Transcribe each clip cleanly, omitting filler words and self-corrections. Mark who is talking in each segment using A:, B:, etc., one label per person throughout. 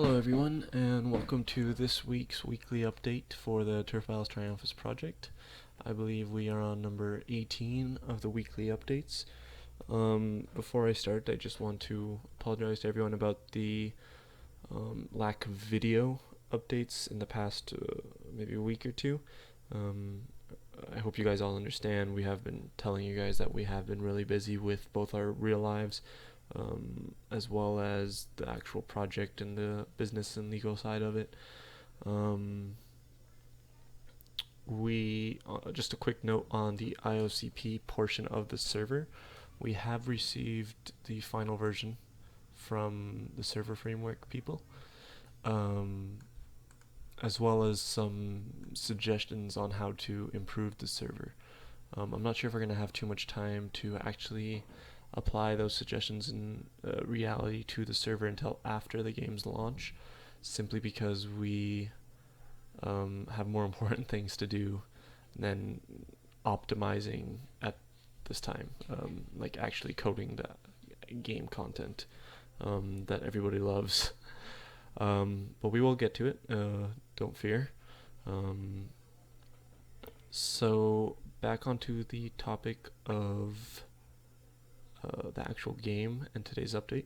A: Hello everyone, and welcome to this week's weekly update for the Trumphus project. I believe we are on number 18 of the weekly updates. Before I start, I just want to apologize to everyone about the lack of video updates in the past maybe a week or two. I hope you guys all understand. We have been telling you guys that we have been really busy with both our real lives as well as the actual project and the business and legal side of it. We just a quick note on the IOCP portion of the server. We have received the final version from the server framework people, as well as some suggestions on how to improve the server. I'm not sure if we're going to have too much time to actually apply those suggestions in reality to the server until after the game's launch, simply because we have more important things to do than optimizing at this time, like actually coding the game content that everybody loves. But we will get to it, don't fear. So back onto the topic of the actual game and today's update.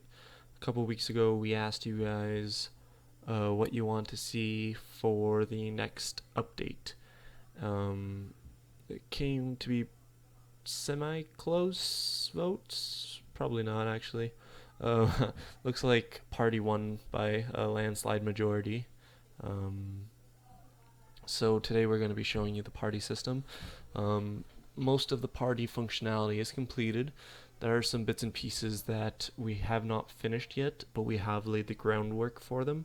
A: A couple weeks ago we asked you guys what you want to see for the next update. It came to be semi-close votes. Probably not, actually. Looks like party won by a landslide majority. So today we're going to be showing you the party system. Most of the party functionality is completed. There are some bits and pieces that we have not finished yet, but we have laid the groundwork for them,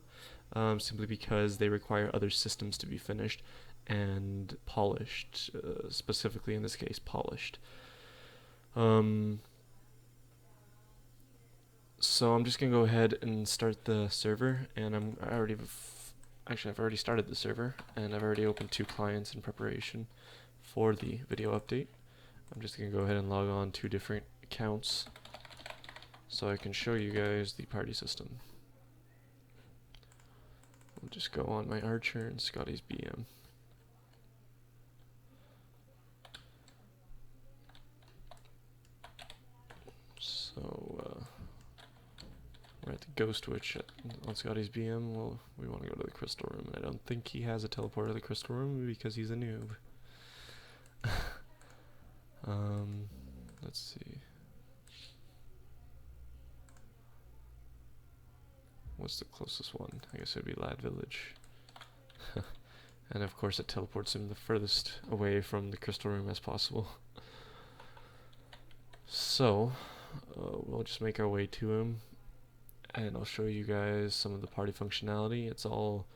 A: simply because they require other systems to be finished and polished, specifically in this case polished. So I'm just going to go ahead and start the server, and I've already started the server, and I've already opened 2 clients in preparation for the video update. I'm just going to go ahead and log on 2 different accounts so I can show you guys the party system. I'll just go on my Archer and Scotty's BM. So we're at the Ghost Witch on Scotty's BM. Well, we want to go to the Crystal Room, and I don't think he has a teleport to the Crystal Room because he's a noob. Let's see. What's the closest one? I guess it would be Lad Village. And of course it teleports him the furthest away from the Crystal Room as possible. So, we'll just make our way to him, and I'll show you guys some of the party functionality. It's all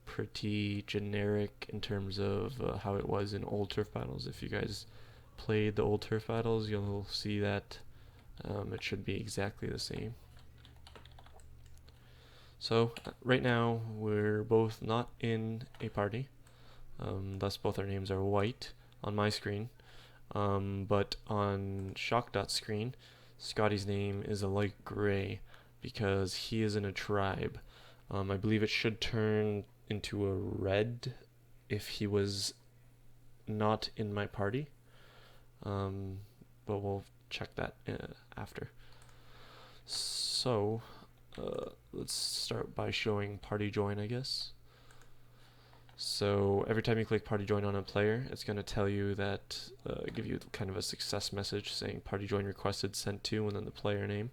A: pretty generic in terms of how it was in old turf battles. If you guys played the old turf battles, you'll see that it should be exactly the same. So right now we're both not in a party, thus both our names are white on my screen, but on Shockdot's screen Scotty's name is a light gray because he is in a tribe. I believe it should turn into a red if he was not in my party, but we'll check that after. So let's start by showing party join, I guess. So every time you click party join on a player, it's going to tell you that, give you kind of a success message saying party join requested, sent to, and then the player name.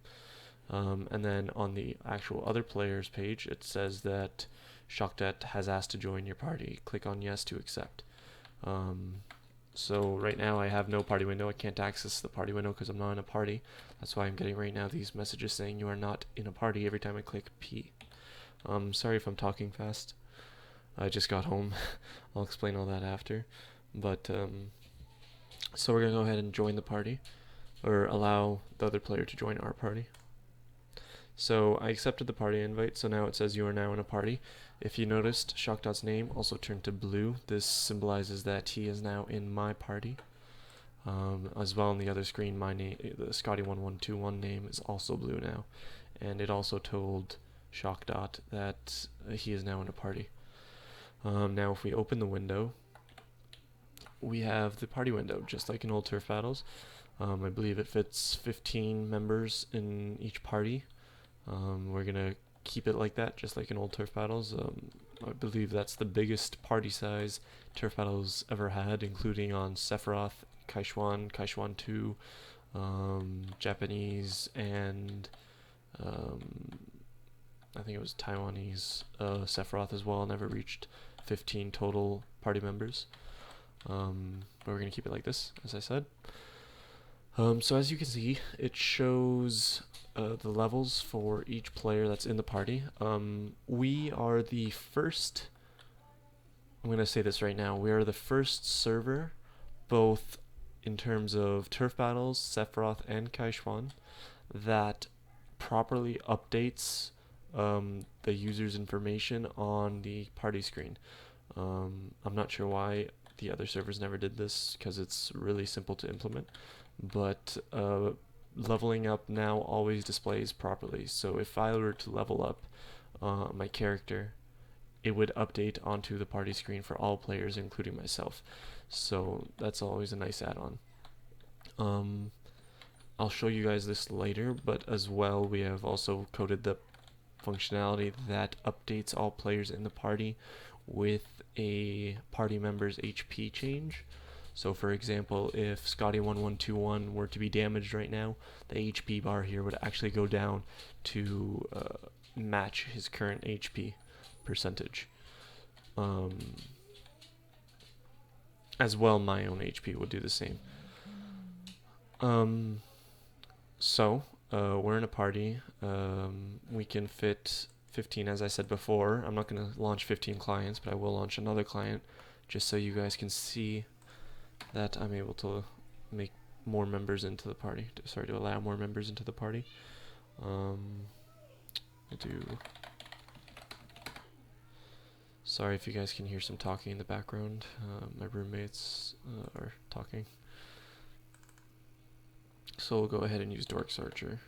A: And then on the actual other players page, it says that Shockdot has asked to join your party. Click on yes to accept. So right now I have no party window. I can't access the party window because I'm not in a party. That's why I'm getting right now these messages saying you are not in a party every time I click P. Sorry if I'm talking fast. I just got home. I'll explain all that after. But so we're going to go ahead and join the party, or allow the other player to join our party. So I accepted the party invite, so now it says you are now in a party. If you noticed, Shockdot's name also turned to blue. This symbolizes that he is now in my party. As well on the other screen, my name, the Scotty1121 name, is also blue now. And it also told Shock Dot that he is now in a party. Now if we open the window, we have the party window, just like in old turf battles. I believe it fits 15 members in each party. We're gonna keep it like that, just like in old turf battles. I believe that's the biggest party size turf battles ever had, including on Sephiroth, Kaishuan 2, Japanese, and I think it was Taiwanese Sephiroth as well. Never reached 15 total party members. But we're going to keep it like this, as I said. So as you can see, it shows the levels for each player that's in the party. We are the first, I'm going to say this right now, we are the first server, both in terms of turf battles, Sephiroth and Kaishuan, that properly updates the user's information on the party screen. I'm not sure why the other servers never did this, because it's really simple to implement, but leveling up now always displays properly. So if I were to level up my character, it would update onto the party screen for all players, including myself. So that's always a nice add-on. I'll show you guys this later, but as well we have also coded the functionality that updates all players in the party with a party member's HP change. So for example, if Scotty1121 were to be damaged right now, the HP bar here would actually go down to match his current HP percentage. As well, my own HP would do the same. So we're in a party. We can fit 15, as I said before. I'm not going to launch 15 clients, but I will launch another client just so you guys can see that I'm able to make more members into the party. To allow more members into the party. Sorry if you guys can hear some talking in the background. My roommates are talking. So we'll go ahead and use Dork's Archer.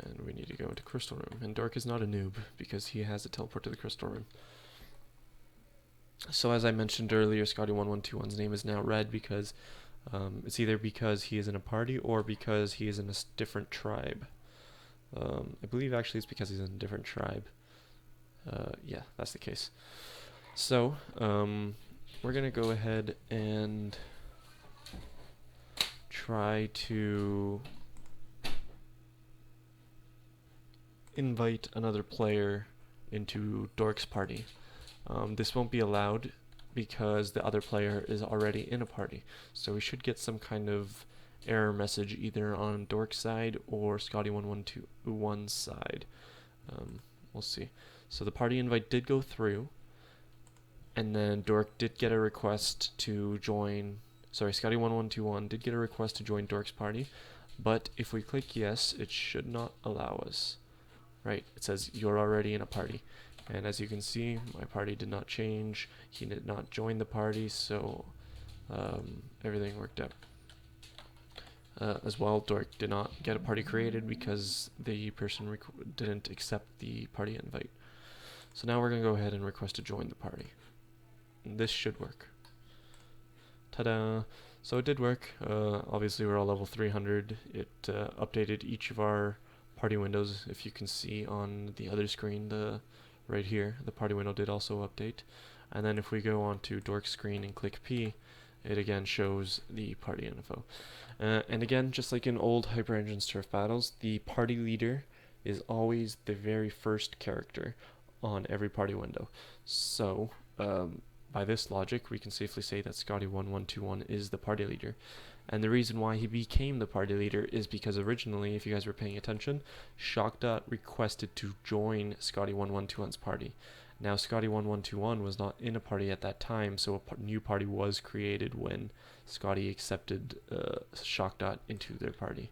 A: And we need to go into Crystal Room. And Dork is not a noob, because he has a teleport to the Crystal Room. So as I mentioned earlier, Scotty1121's name is now red because it's either because he is in a party or because he is in a different tribe. I believe actually it's because he's in a different tribe. Yeah, that's the case. So we're going to go ahead and try to invite another player into Dork's party. This won't be allowed because the other player is already in a party. So we should get some kind of error message either on Dork's side or Scotty1121's side. We'll see. So the party invite did go through, and then Dork did get a request to join. Sorry, Scotty1121 did get a request to join Dork's party, but if we click yes, it should not allow us. Right, it says you're already in a party. And as you can see, my party did not change. He did not join the party, so everything worked out. As well, Dork did not get a party created because the person didn't accept the party invite. So now we're going to go ahead and request to join the party. And this should work. Ta-da! So it did work. Obviously we're all level 300. It updated each of our party windows. If you can see on the other screen, right here, the party window did also update. And then if we go on to Dork's screen and click P, it again shows the party info. And again, just like in old Hyper Engines turf battles, the party leader is always the very first character on every party window. So by this logic, we can safely say that Scotty1121 is the party leader. And the reason why he became the party leader is because originally, if you guys were paying attention, Shockdot requested to join Scotty1121's party. Now Scotty1121 was not in a party at that time, so a new party was created when Scotty accepted Shockdot into their party.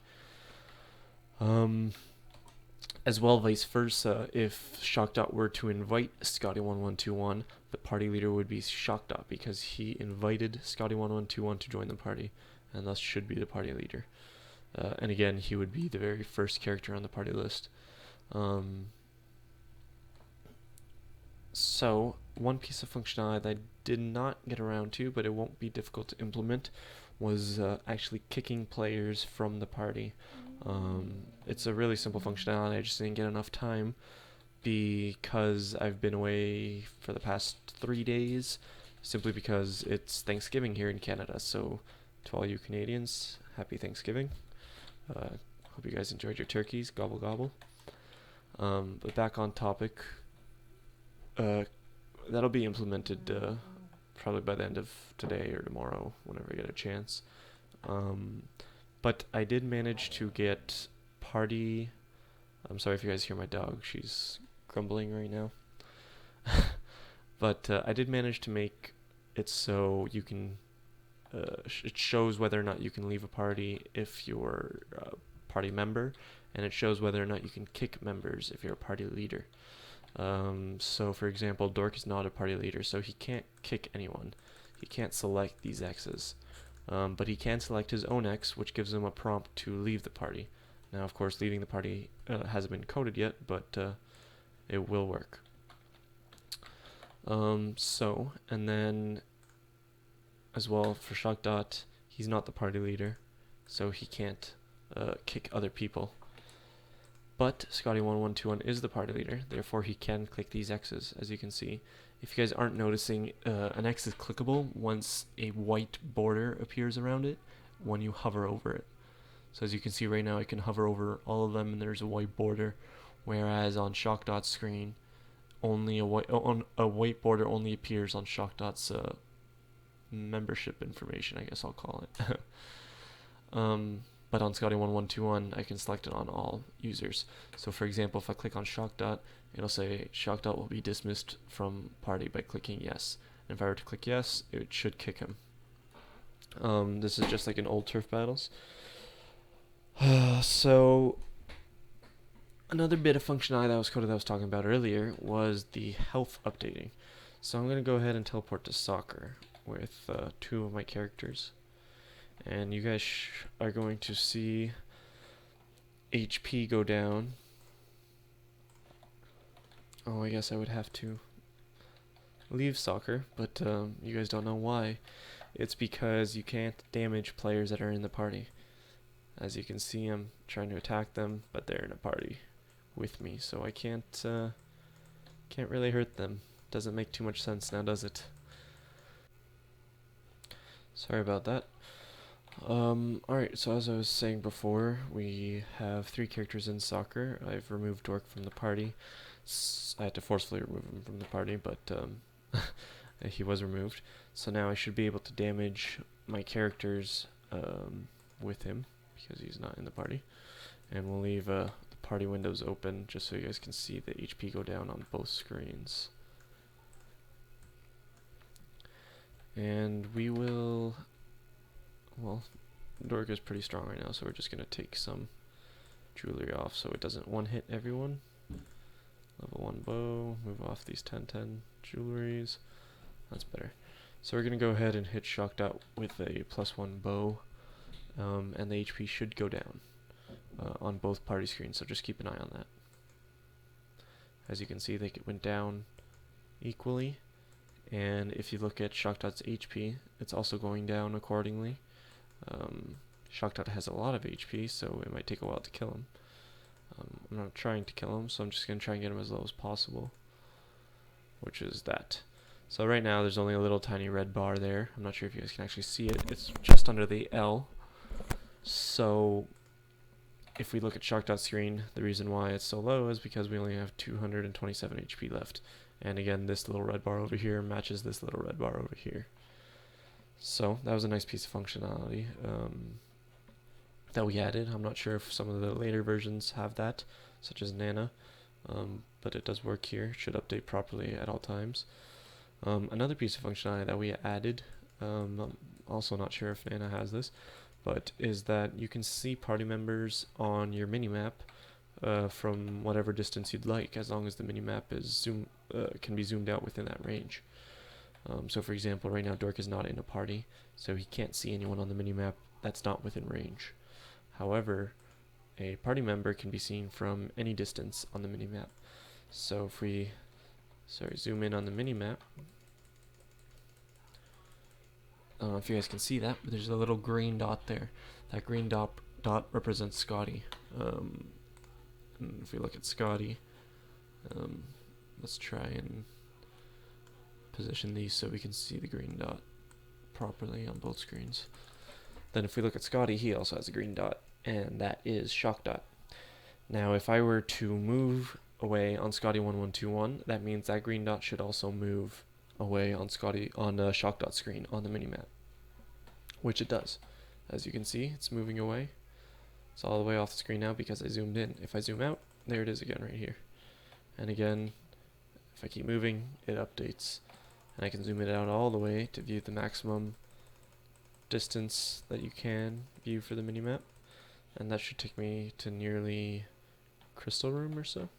A: As well, vice versa, if Shockdot were to invite Scotty1121, the party leader would be Shockdot because he invited Scotty1121 to join the party, and thus should be the party leader. And again, he would be the very first character on the party list. So one piece of functionality that I did not get around to, but it won't be difficult to implement, was actually kicking players from the party. It's a really simple functionality. I just didn't get enough time because I've been away for the past 3 days, simply because it's Thanksgiving here in Canada. So to all you Canadians, happy Thanksgiving. Hope you guys enjoyed your turkeys. Gobble gobble. But back on topic, that'll be implemented probably by the end of today or tomorrow, whenever I get a chance. But I did manage to get party. I'm sorry if you guys hear my dog. She's grumbling right now. But I did manage to make it so you can. It shows whether or not you can leave a party if you're a party member, and it shows whether or not you can kick members if you're a party leader. So for example, Dork is not a party leader, so he can't kick anyone. He can't select these X's. But he can select his own X, which gives him a prompt to leave the party. Now, of course, leaving the party hasn't been coded yet, but it will work. And then as well for Shockdot, he's not the party leader, so he can't kick other people. But Scotty1121 is the party leader, therefore he can click these X's, as you can see. If you guys aren't noticing, an X is clickable once a white border appears around it when you hover over it. So as you can see right now, I can hover over all of them and there's a white border, whereas on Shockdot's screen, only a white border only appears on Shockdot's membership information, I guess I'll call it. But on Scotty1121, I can select it on all users. So for example, if I click on Shockdot, it'll say Shockdot will be dismissed from party by clicking yes. And if I were to click yes, it should kick him. This is just like in old turf battles. So another bit of functionality that was coded that I was talking about earlier was the health updating. So I'm going to go ahead and teleport to soccer with 2 of my characters. And you guys are going to see HP go down. Oh, I guess I would have to leave soccer, but you guys don't know why. It's because you can't damage players that are in the party. As you can see, I'm trying to attack them, but they're in a party with me, so I can't really hurt them. Doesn't make too much sense now, does it? Sorry about that. Alright, so as I was saying before, we have 3 characters in soccer. I've removed Dork from the party. I had to forcefully remove him from the party, but he was removed. So now I should be able to damage my characters with him, because he's not in the party. And we'll leave the party windows open, just so you guys can see the HP go down on both screens. And we will... Well, Dork is pretty strong right now, so we're just going to take some jewelry off so it doesn't one-hit everyone. Level 1 bow, move off these 10/10 jewelries. That's better. So we're going to go ahead and hit Shockdot with a +1 bow, and the HP should go down on both party screens, so just keep an eye on that. As you can see, they went down equally, and if you look at Shockdot's HP, it's also going down accordingly. Shockdot has a lot of HP, so it might take a while to kill him. I'm not trying to kill him, so I'm just going to try and get him as low as possible, which is that. So right now there's only a little tiny red bar there. I'm not sure if you guys can actually see it. It's just under the L. So if we look at Shockdot's screen, the reason why it's so low is because we only have 227 HP left. And again, this little red bar over here matches this little red bar over here. So that was a nice piece of functionality that we added. I'm not sure if some of the later versions have that, such as Nana, but it does work here. It should update properly at all times. Another piece of functionality that we added, I'm also not sure if Nana has this, but is that you can see party members on your minimap from whatever distance you'd like, as long as the minimap is can be zoomed out within that range. So for example, right now Dork is not in a party, so he can't see anyone on the minimap that's not within range. However, a party member can be seen from any distance on the minimap. So if we Sorry, zoom in on the mini-map. I don't know if you guys can see that, but there's a little green dot there. That green dot represents Scotty. And if we look at Scotty, let's try and position these so we can see the green dot properly on both screens. Then if we look at Scotty, he also has a green dot, and that is shock dot. Now if I were to move away on Scotty 1121, that means that green dot should also move away on Scotty on the shock dot screen on the minimap, which it does. As you can see, it's moving away. It's all the way off the screen now because I zoomed in. If I zoom out, there it is again right here. And again, if I keep moving, it updates. And I can zoom it out all the way to view the maximum distance that you can view for the minimap. And that should take me to nearly Crystal Room or so.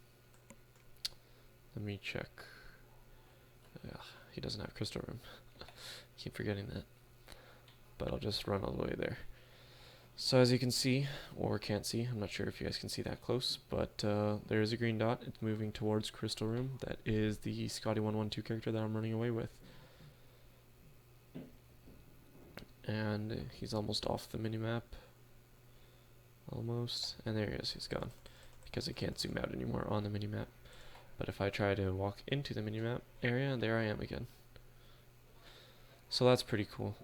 A: Let me check. He doesn't have Crystal Room. Keep forgetting that. But I'll just run all the way there. So as you can see, or can't see, I'm not sure if you guys can see that close, but there is a green dot. It's moving towards Crystal Room. That is the Scotty 112 character that I'm running away with. And he's almost off the minimap. Almost. And there he is. He's gone. Because I can't zoom out anymore on the minimap. But if I try to walk into the minimap area, there I am again. So that's pretty cool.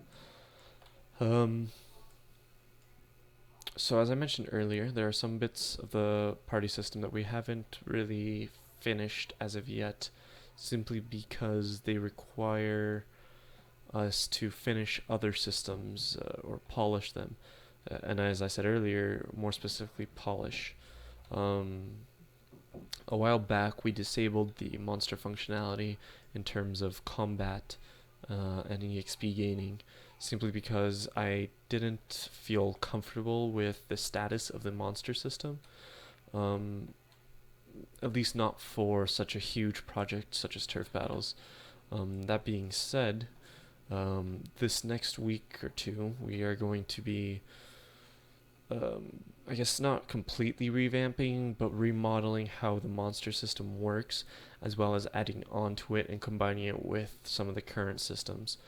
A: So as I mentioned earlier, there are some bits of the party system that we haven't really finished as of yet, simply because they require us to finish other systems or polish them. And as I said earlier, more specifically polish. A while back we disabled the monster functionality in terms of combat and EXP gaining, simply because I didn't feel comfortable with the status of the monster system, at least not for such a huge project such as turf battles. That being said, this next week or two we are going to be I guess not completely revamping, but remodeling how the monster system works, as well as adding onto it and combining it with some of the current systems,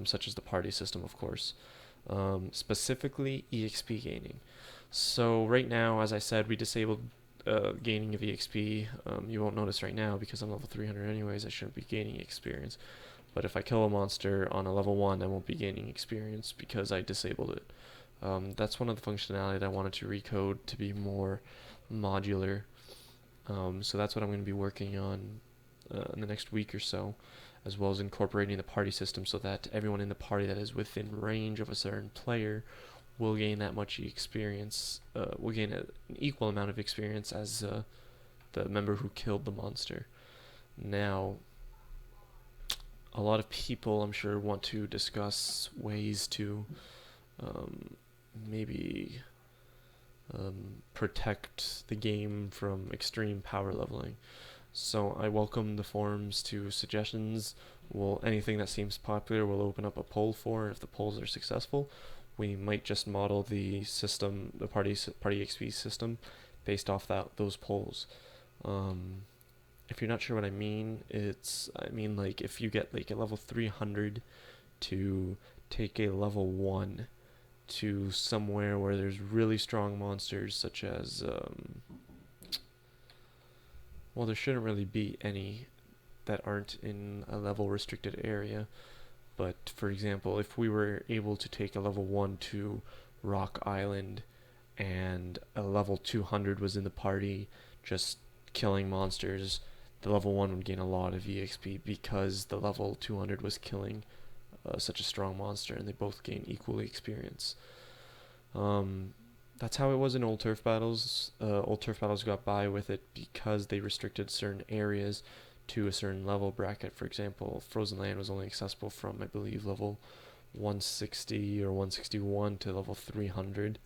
A: such as the party system, of course. Specifically, EXP gaining. So right now, as I said, we disabled gaining of EXP. You won't notice right now because I'm level 300 anyways, I shouldn't be gaining experience. But if I kill a monster on a level 1, I won't be gaining experience because I disabled it. That's one of the functionality that I wanted to recode to be more modular. So that's what I'm going to be working on in the next week or so, as well as incorporating the party system so that everyone in the party that is within range of a certain player will gain that much experience, will gain an equal amount of experience as the member who killed the monster. Now, a lot of people, I'm sure, want to discuss ways to maybe protect the game from extreme power leveling. So I welcome the forums to suggestions. Anything that seems popular we'll open up a poll for, and if the polls are successful, we might just model the system, the party XP system, based off those polls. If you're not sure what I mean, like if you get like a level 300 to take a level 1 to somewhere where there's really strong monsters, such as well, there shouldn't really be any that aren't in a level restricted area, but for example, if we were able to take a level 1 to Rock Island and a level 200 was in the party just killing monsters, the level 1 would gain a lot of EXP because the level 200 was killing such a strong monster, and they both gain equally experience. That's how it was in old turf battles. Old turf battles got by with it because they restricted certain areas to a certain level bracket. For example, Frozen Land was only accessible from, I believe, level 160 or 161 to level 300.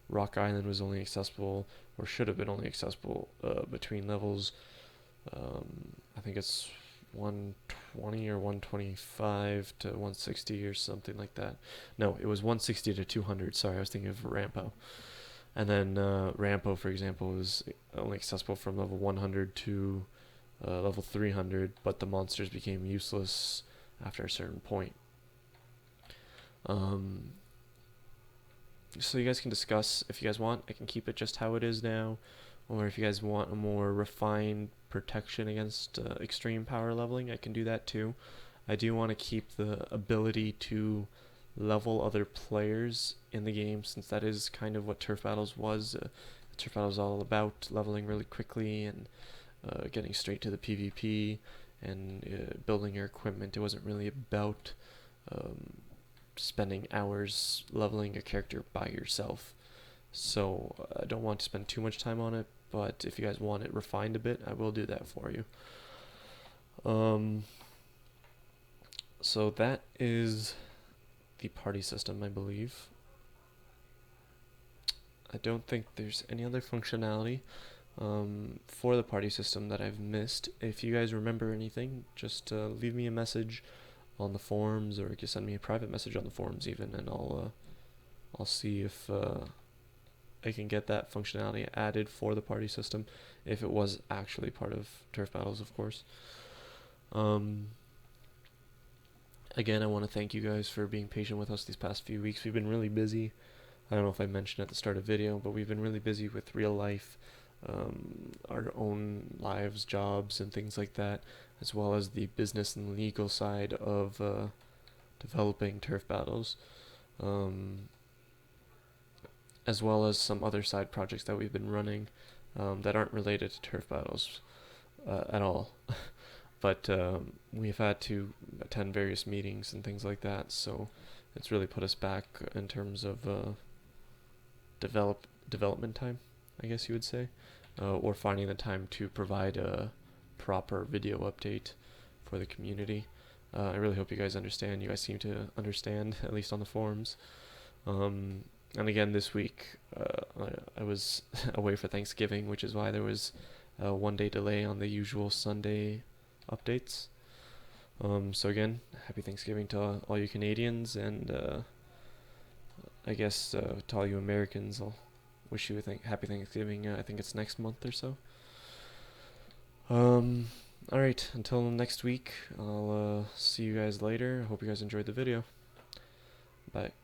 A: Rock Island was only accessible, or should have been only accessible, between levels, I think it's 120 or 125 to 160 or something like that. No, it was 160 to 200. Sorry, I was thinking of Rampo. And then Rampo, for example, was only accessible from level 100 to level 300, but the monsters became useless after a certain point. So you guys can discuss if you guys want. I can keep it just how it is now, or if you guys want a more refined protection against extreme power leveling, I can do that too. I do want to keep the ability to level other players in the game, since that is kind of what Turf Battles was. Turf Battles all about leveling really quickly and getting straight to the PvP and building your equipment. It wasn't really about spending hours leveling your character by yourself. So I don't want to spend too much time on it, but if you guys want it refined a bit, I will do that for you. So that is the party system, I believe. I don't think there's any other functionality for the party system that I've missed. If you guys remember anything, just leave me a message on the forums, or you can send me a private message on the forums even, and I'll see if I can get that functionality added for the party system, if it was actually part of Turf Battles, of course. Again, I want to thank you guys for being patient with us these past few weeks. We've been really busy. I don't know if I mentioned at the start of the video, but we've been really busy with real life, our own lives, jobs, and things like that, as well as the business and legal side of developing Turf Battles, as well as some other side projects that we've been running that aren't related to Turf Battles at all. But we've had to attend various meetings and things like that, so it's really put us back in terms of development time, I guess you would say, or finding the time to provide a proper video update for the community. I really hope you guys understand. You guys seem to understand, at least on the forums. And again, this week I was away for Thanksgiving, which is why there was a 1-day delay on the usual Sunday updates. So again, happy Thanksgiving to all you Canadians, and I guess to all you Americans, I'll wish you a happy Thanksgiving. I think it's next month or so. Alright, until next week, I'll see you guys later. I hope you guys enjoyed the video. Bye.